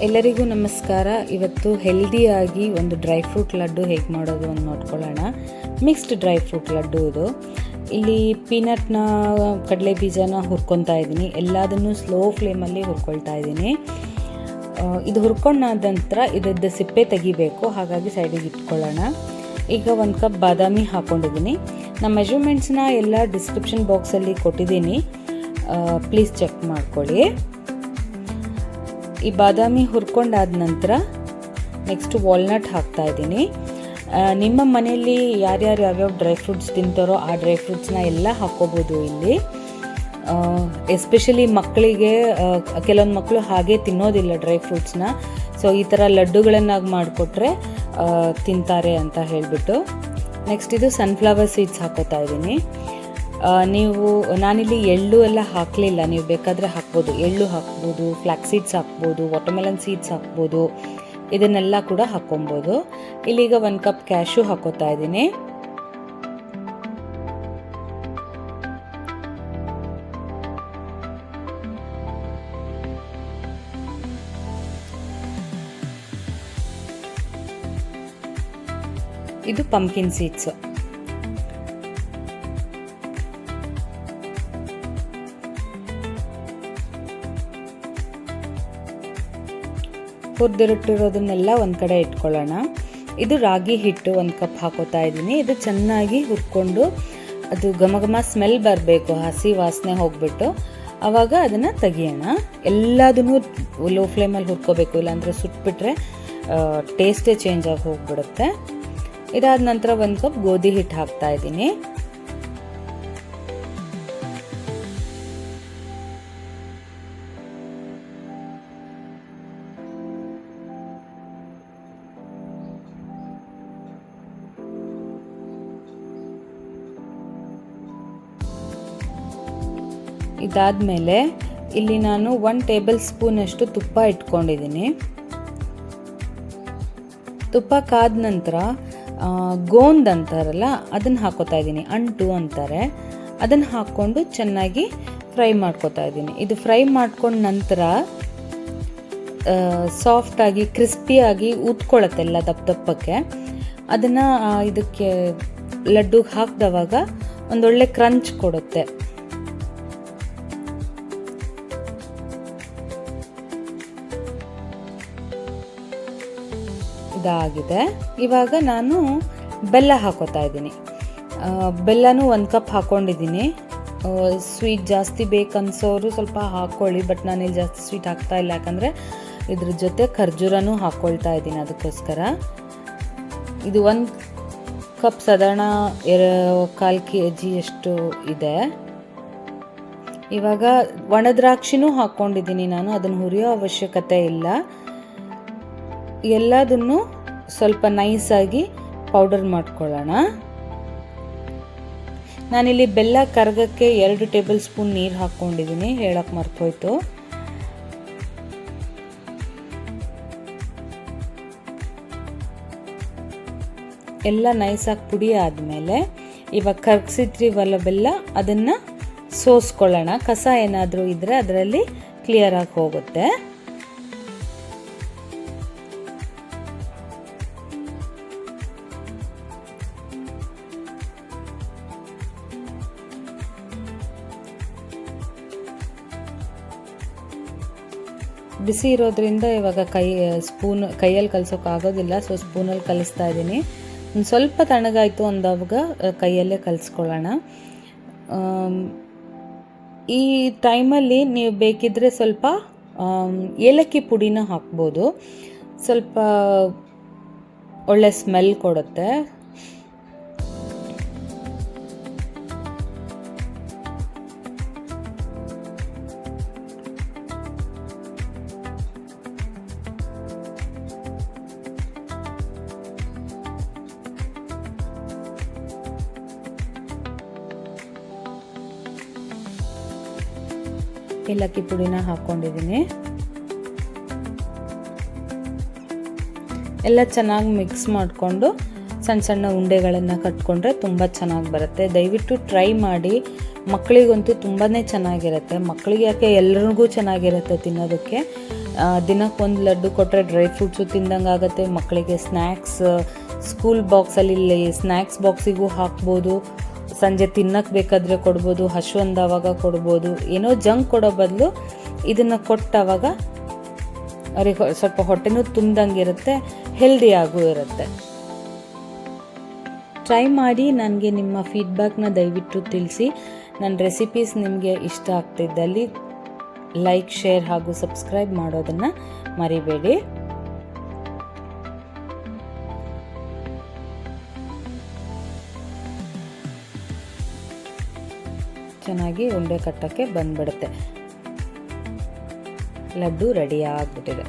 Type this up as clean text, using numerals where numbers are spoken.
ಎಲ್ಲರಿಗೂ ನಮಸ್ಕಾರ. ಇವತ್ತು ಹೆಲ್ದಿಯಾಗಿ ಒಂದು ಡ್ರೈ ಫ್ರೂಟ್ ಲಡ್ಡು ಹೇಗೆ ಮಾಡೋದು ಅಂತ ನೋಡ್ಕೊಳ್ಳೋಣ. ಮಿಕ್ಸ್ಡ್ ಡ್ರೈ ಫ್ರೂಟ್ ಲಡ್ಡು ಇದು. ಇಲ್ಲಿ ಪೀನಟ್ನ, ಕಡಲೆ ಬೀಜನ ಹುರ್ಕೊತಾ ಇದ್ದೀನಿ. ಎಲ್ಲದನ್ನು ಸ್ಲೋ ಫ್ಲೇಮಲ್ಲಿ ಹುರ್ಕೊಳ್ತಾ ಇದ್ದೀನಿ. ಇದು ಹುರ್ಕೊಂಡಾದ ನಂತರ ಇದರದ್ದು ಸಿಪ್ಪೆ ತೆಗಿಬೇಕು, ಹಾಗಾಗಿ ಸೈಡಿಗೆ ಇಟ್ಕೊಳ್ಳೋಣ. ಈಗ 1 ಕಪ್ ಬಾದಾಮಿ ಹಾಕ್ಕೊಂಡಿದ್ದೀನಿ. ನಮ್ಮ ಮೆಜರ್ಮೆಂಟ್ಸ್ನ ಎಲ್ಲ ಡಿಸ್ಕ್ರಿಪ್ಷನ್ ಬಾಕ್ಸಲ್ಲಿ ಕೊಟ್ಟಿದ್ದೀನಿ, ಪ್ಲೀಸ್ ಚೆಕ್ ಮಾಡ್ಕೊಳ್ಳಿ. ಈ ಬಾದಾಮಿ ಹುರ್ಕೊಂಡಾದ ನಂತರ ನೆಕ್ಸ್ಟ್ ವಾಲ್ನಟ್ ಹಾಕ್ತಾ ಇದ್ದೀನಿ. ನಿಮ್ಮ ಮನೆಯಲ್ಲಿ ಯಾವ್ಯಾವ ಡ್ರೈ ಫ್ರೂಟ್ಸ್ ತಿಂತಾರೋ ಆ ಡ್ರೈ ಫ್ರೂಟ್ಸ್ನ ಎಲ್ಲ ಹಾಕ್ಕೋಬೋದು ಇಲ್ಲಿ. ಎಸ್ಪೆಷಲಿ ಮಕ್ಕಳಿಗೆ, ಕೆಲವೊಂದು ಮಕ್ಕಳು ಹಾಗೆ ತಿನ್ನೋದಿಲ್ಲ ಡ್ರೈ ಫ್ರೂಟ್ಸ್ನ. ಸೊ ಈ ಥರ ಲಡ್ಡುಗಳನ್ನಾಗಿ ಮಾಡಿಕೊಟ್ರೆ ತಿಂತಾರೆ ಅಂತ ಹೇಳಿಬಿಟ್ಟು. ನೆಕ್ಸ್ಟ್ ಇದು ಸನ್ಫ್ಲವರ್ ಸೀಡ್ಸ್ ಹಾಕೋತಾ ಇದ್ದೀನಿ. ನಾನಿಲ್ಲಿ ಎಳ್ಳು ಎಲ್ಲ ಹಾಕಲಿಲ್ಲ, ನೀವು ಬೇಕಾದರೆ ಹಾಕ್ಬೋದು. ಎಳ್ಳು ಹಾಕ್ಬೋದು, ಫ್ಲ್ಯಾಕ್ಸ್ ಸೀಡ್ಸ್ ಹಾಕ್ಬೋದು, ವಾಟರ್ಮೆಲನ್ ಸೀಡ್ಸ್ ಹಾಕ್ಬೋದು, ಇದನ್ನೆಲ್ಲ ಕೂಡ ಹಾಕ್ಕೊಬೋದು. ಇಲ್ಲೀಗ 1 ಕಪ್ ಕ್ಯಾಶು ಹಾಕೋತಾ ಇದ್ದೀನಿ. ಇದು ಪಂಪ್ಕಿನ್ ಸೀಡ್ಸ್. ಹುರಿದಿಟ್ಟಿರೋದನ್ನೆಲ್ಲ ಒಂದು ಕಡೆ ಇಟ್ಕೊಳ್ಳೋಣ. ಇದು ರಾಗಿ ಹಿಟ್ಟು 1 ಕಪ್ ಹಾಕೋತಾ ಇದ್ದೀನಿ. ಇದು ಚೆನ್ನಾಗಿ ಹುರ್ಕೊಂಡು ಅದು ಘಮ ಸ್ಮೆಲ್ ಬರಬೇಕು, ಹಸಿ ವಾಸನೆ ಹೋಗ್ಬಿಟ್ಟು ಆವಾಗ ಅದನ್ನು ತೆಗಿಯೋಣ. ಎಲ್ಲದನ್ನೂ ಲೋ ಫ್ಲೇಮಲ್ಲಿ ಹುರ್ಕೋಬೇಕು, ಇಲ್ಲಾಂದರೆ ಸುಟ್ಬಿಟ್ರೆ ಟೇಸ್ಟೇ ಚೇಂಜ್ ಆಗಿ ಹೋಗ್ಬಿಡುತ್ತೆ. ಇದಾದ ನಂತರ 1 ಕಪ್ ಗೋಧಿ ಹಿಟ್ಟು ಹಾಕ್ತಾ ಇದ್ದೀನಿ. ಇದಾದಮೇಲೆ ಇಲ್ಲಿ ನಾನು 1 ಟೇಬಲ್ ಸ್ಪೂನ್ ಅಷ್ಟು ತುಪ್ಪ ಇಟ್ಕೊಂಡಿದ್ದೀನಿ. ತುಪ್ಪ ಕಾದ ನಂತರ ಗೋಂದ್ ಅಂತಾರಲ್ಲ ಅದನ್ನು ಹಾಕೋತಾ ಇದ್ದೀನಿ, ಅಂಟು ಅಂತಾರೆ. ಅದನ್ನು ಹಾಕ್ಕೊಂಡು ಚೆನ್ನಾಗಿ ಫ್ರೈ ಮಾಡ್ಕೋತಾ ಇದ್ದೀನಿ. ಇದು ಫ್ರೈ ಮಾಡ್ಕೊಂಡ ನಂತರ ಸಾಫ್ಟಾಗಿ ಕ್ರಿಸ್ಪಿಯಾಗಿ ಊದ್ಕೊಳ್ಳುತ್ತೆ ಎಲ್ಲ ದಪ್ಪಕ್ಕೆ. ಅದನ್ನು ಇದಕ್ಕೆ ಲಡ್ಡುಗೆ ಹಾಕಿದವಾಗ ಒಂದೊಳ್ಳೆ ಕ್ರಂಚ್ ಕೊಡುತ್ತೆ. ಇದಾಗಿದೆ. ಇವಾಗ ನಾನು ಬೆಲ್ಲ ಹಾಕೋತಾ ಇದ್ದೀನಿ. ಬೆಲ್ಲನೂ 1 ಕಪ್ ಹಾಕ್ಕೊಂಡಿದ್ದೀನಿ. ಸ್ವೀಟ್ ಜಾಸ್ತಿ ಬೇಕನ್ಸೋರು ಸ್ವಲ್ಪ ಹಾಕ್ಕೊಳ್ಳಿ, ಬಟ್ ನಾನಿಲ್ಲಿ ಜಾಸ್ತಿ ಸ್ವೀಟ್ ಹಾಕ್ತಾ ಇಲ್ಲ, ಯಾಕಂದರೆ ಇದ್ರ ಜೊತೆ ಖರ್ಜೂರನೂ ಹಾಕ್ಕೊಳ್ತಾ ಇದ್ದೀನಿ, ಅದಕ್ಕೋಸ್ಕರ. ಇದು 1 ಕಪ್ ಸಾಧಾರಣ 1/4 kg ಅಷ್ಟು ಇದೆ. ಇವಾಗ ಒಣ ದ್ರಾಕ್ಷಿನೂ ಹಾಕ್ಕೊಂಡಿದ್ದೀನಿ ನಾನು, ಅದನ್ನು ಹುರಿಯೋ ಅವಶ್ಯಕತೆ ಇಲ್ಲ. ಎಲ್ಲದನ್ನು ಸ್ವಲ್ಪ ನೈಸಾಗಿ ಪೌಡರ್ ಮಾಡ್ಕೊಳ್ಳೋಣ. ನಾನಿಲ್ಲಿ ಬೆಲ್ಲ ಕರಗಕ್ಕೆ 2 ಟೇಬಲ್ ಸ್ಪೂನ್ ನೀರು ಹಾಕ್ಕೊಂಡಿದ್ದೀನಿ, ಹೇಳಕ್ಕೆ ಮರ್ತೋಯ್ತು. ಎಲ್ಲ ನೈಸಾಗಿ ಪುಡಿ ಆದಮೇಲೆ ಇವಾಗ ಕರಗಿಸಿದ್ರಿವಲ್ಲ ಬೆಲ್ಲ, ಅದನ್ನು ಸೋಸ್ಕೊಳ್ಳೋಣ. ಕಸ ಏನಾದರೂ ಇದ್ದರೆ ಅದರಲ್ಲಿ ಕ್ಲಿಯರಾಗಿ ಹೋಗುತ್ತೆ. ಬಿಸಿ ಇರೋದ್ರಿಂದ ಇವಾಗ ಕೈಯಲ್ಲಿ ಕಲಿಸೋಕ್ಕಾಗೋದಿಲ್ಲ, ಸೊ ಸ್ಪೂನಲ್ಲಿ ಕಲಿಸ್ತಾ ಇದ್ದೀನಿ. ಒಂದು ಸ್ವಲ್ಪ ತಣ್ಣಗಾಯಿತು ಅಂದಾಗ ಕೈಯಲ್ಲೇ ಕಲಿಸ್ಕೊಳ್ಳೋಣ. ಈ ಟೈಮಲ್ಲಿ ನೀವು ಬೇಕಿದ್ದರೆ ಸ್ವಲ್ಪ ಏಲಕ್ಕಿ ಪುಡಿನ ಹಾಕ್ಬೋದು, ಸ್ವಲ್ಪ ಒಳ್ಳೆ ಸ್ಮೆಲ್ ಕೊಡುತ್ತೆ. ಏಲಕ್ಕಿ ಪುಡಿನ ಹಾಕ್ಕೊಂಡಿದ್ದೀನಿ. ಎಲ್ಲ ಚೆನ್ನಾಗಿ ಮಿಕ್ಸ್ ಮಾಡಿಕೊಂಡು ಸಣ್ಣ ಸಣ್ಣ ಉಂಡೆಗಳನ್ನು ಕಟ್ಕೊಂಡ್ರೆ ತುಂಬ ಚೆನ್ನಾಗಿ ಬರುತ್ತೆ. ದಯವಿಟ್ಟು ಟ್ರೈ ಮಾಡಿ. ಮಕ್ಕಳಿಗಂತೂ ತುಂಬಾ ಚೆನ್ನಾಗಿರುತ್ತೆ. ಮಕ್ಕಳಿಗೆ ಯಾಕೆ ಎಲ್ಲರಿಗೂ ಚೆನ್ನಾಗಿರುತ್ತೆ ತಿನ್ನೋದಕ್ಕೆ. ದಿನಕ್ಕೊಂದು ಲಡ್ಡು ಕೊಟ್ಟರೆ ಡ್ರೈ ಫ್ರೂಟ್ಸು ತಿಂದಂಗೆ ಆಗುತ್ತೆ. ಮಕ್ಕಳಿಗೆ ಸ್ನ್ಯಾಕ್ಸ್ ಸ್ಕೂಲ್ ಬಾಕ್ಸಲ್ಲಿ ಸ್ನ್ಯಾಕ್ಸ್ ಬಾಕ್ಸಿಗೂ ಹಾಕ್ಬೋದು. ಸಂಜೆ ತಿನ್ನಕ್ಕೆ ಬೇಕಾದರೆ ಕೊಡ್ಬೋದು, ಹಶ್ವಂದವಾಗ ಕೊಡ್ಬೋದು. ಏನೋ ಜಂಕ್ ಕೊಡೋ ಬದಲು ಇದನ್ನು ಕೊಟ್ಟವಾಗ ಅವ್ರಿಗೆ ಸ್ವಲ್ಪ ಹೊಟ್ಟೆನೂ ತುಂಬ್ದಂಗೆ ಇರುತ್ತೆ, ಹೆಲ್ದಿಯಾಗೂ ಇರುತ್ತೆ. ಟ್ರೈ ಮಾಡಿ ನನಗೆ ನಿಮ್ಮ ಫೀಡ್ಬ್ಯಾಕ್ನ ದಯವಿಟ್ಟು ತಿಳಿಸಿ. ನನ್ನ ರೆಸಿಪೀಸ್ ನಿಮಗೆ ಇಷ್ಟ ಆಗ್ತಿದ್ದಲ್ಲಿ ಲೈಕ್, ಶೇರ್ ಹಾಗೂ ಸಬ್ಸ್ಕ್ರೈಬ್ ಮಾಡೋದನ್ನು ಮರಿಬೇಡಿ. ಚೆನ್ನಾಗಿ ಉಂಡೆ ಕಟ್ಟೋಕ್ಕೆ ಬಂದ್ಬಿಡುತ್ತೆ. ಲಡ್ಡು ರೆಡಿ ಆಗಿಬಿಟ್ಟಿದೆ.